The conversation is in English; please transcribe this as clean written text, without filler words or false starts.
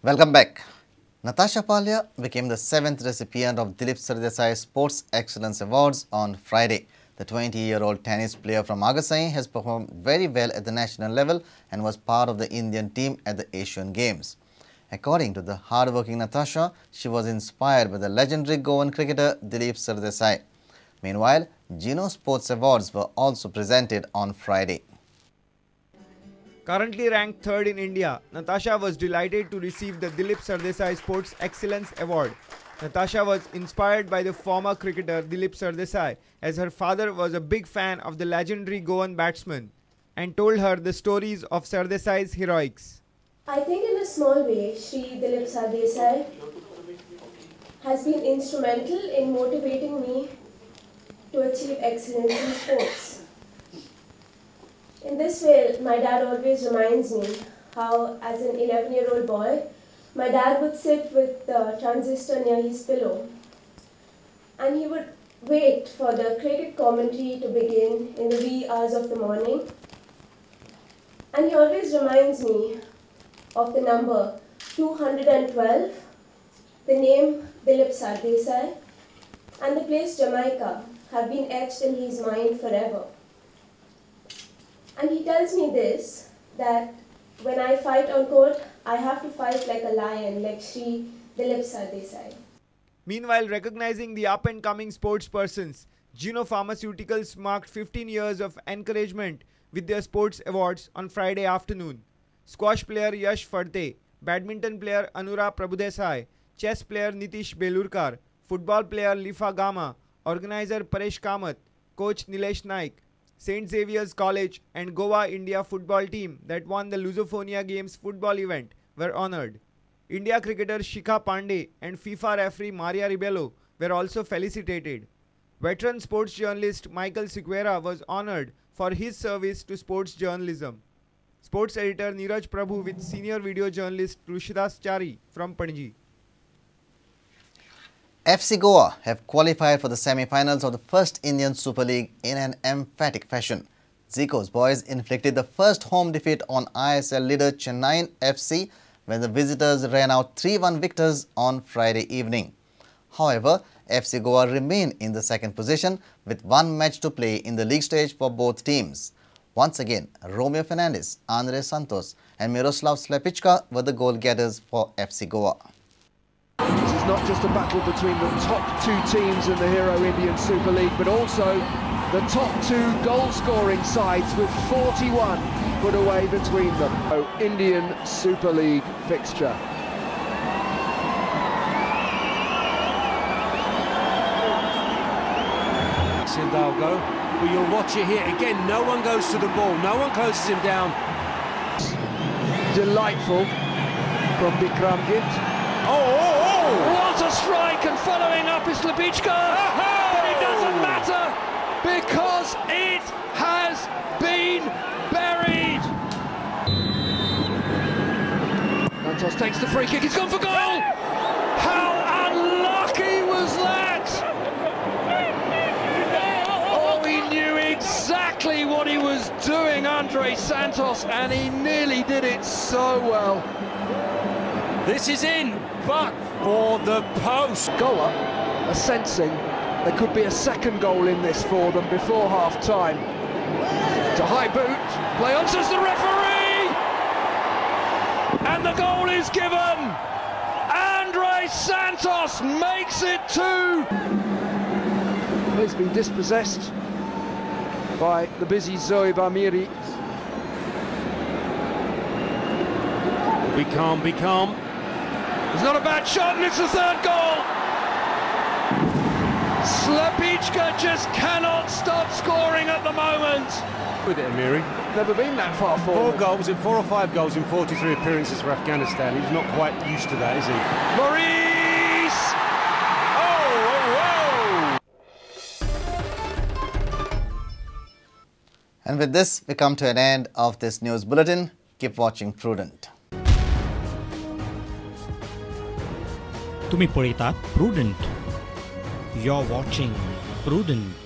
Welcome back. Natasha Palya became the 7th recipient of Dilip Sardesai Sports Excellence Awards on Friday. The 20-year-old tennis player from Agasai has performed very well at the national level and was part of the Indian team at the Asian Games. According to the hard-working Natasha, she was inspired by the legendary Goan cricketer Dilip Sardesai. Meanwhile, Gino Sports Awards were also presented on Friday. Currently ranked 3rd in India, Natasha was delighted to receive the Dilip Sardesai Sports Excellence Award. Natasha was inspired by the former cricketer Dilip Sardesai, as her father was a big fan of the legendary Goan batsman, and told her the stories of Sardesai's heroics. I think in a small way, Shri Dilip Sardesai has been instrumental in motivating me to achieve excellence in sports. In this way, my dad always reminds me how, as an 11-year-old boy, my dad would sit with the transistor near his pillow and he would wait for the cricket commentary to begin in the wee hours of the morning. And he always reminds me of the number 212, the name Dilip Sardesai, and the place Jamaica have been etched in his mind forever. And he tells me this, that when I fight on court, I have to fight like a lion, like Shri Dilip Sardesai. Meanwhile, recognizing the up-and-coming sports persons, Gino Pharmaceuticals marked 15 years of encouragement with their sports awards on Friday afternoon. Squash player Yash Fadte, badminton player Anura Prabhudesai, chess player Nitish Belurkar, football player Lifa Gama, organizer Paresh Kamath, coach Nilesh Naik, St. Xavier's College and Goa India football team that won the Lusophonia Games football event were honoured. India cricketer Shikha Pandey and FIFA referee Maria Ribello were also felicitated. Veteran sports journalist Michael Sequeira was honoured for his service to sports journalism. Sports editor Neeraj Prabhu with senior video journalist Rushidas Chari from Panji. FC Goa have qualified for the semi-finals of the first Indian Super League in an emphatic fashion. Zico's boys inflicted the first home defeat on ISL leader Chennaiyin FC when the visitors ran out 3-1 victors on Friday evening. However, FC Goa remain in the second position with one match to play in the league stage for both teams. Once again, ROMEO Fernandes, Andre Santos and Miroslav Slepicka were the goal-getters for FC Goa. This is not just a battle between the top two teams in the Hero Indian Super League, but also the top two goal-scoring sides with 41 put away between them. Indian Super League fixture. Hidalgo, but you'll watch it here again. No one goes to the ball, no one closes him down. Delightful from Bikramjit. What a strike, and following up is SLEPICKA, but it doesn't matter because it has been buried. Santos takes the free kick, he's gone for goal! How unlucky was that? Oh, he knew exactly what he was doing, Andre Santos, and he nearly did it so well. This is in, but for the post. Goa are sensing there could be a second goal in this for them before half-time. It's a high boot, play on, says the referee! And the goal is given! Andre Santos makes it 2! He's been dispossessed by the busy Zoe Bamiri. Be calm, be calm. It's not a bad shot, and it's the third goal! SLEPICKA just cannot stop scoring at the moment. With it, Amiri. Never been that far forward. 4 or 5 goals in 43 appearances for Afghanistan. He's not quite used to that, is he? Maurice! Oh! And with this, we come to an end of this news bulletin. Keep watching Prudent. तुम्ही पळयतात Prudent. You're watching Prudent.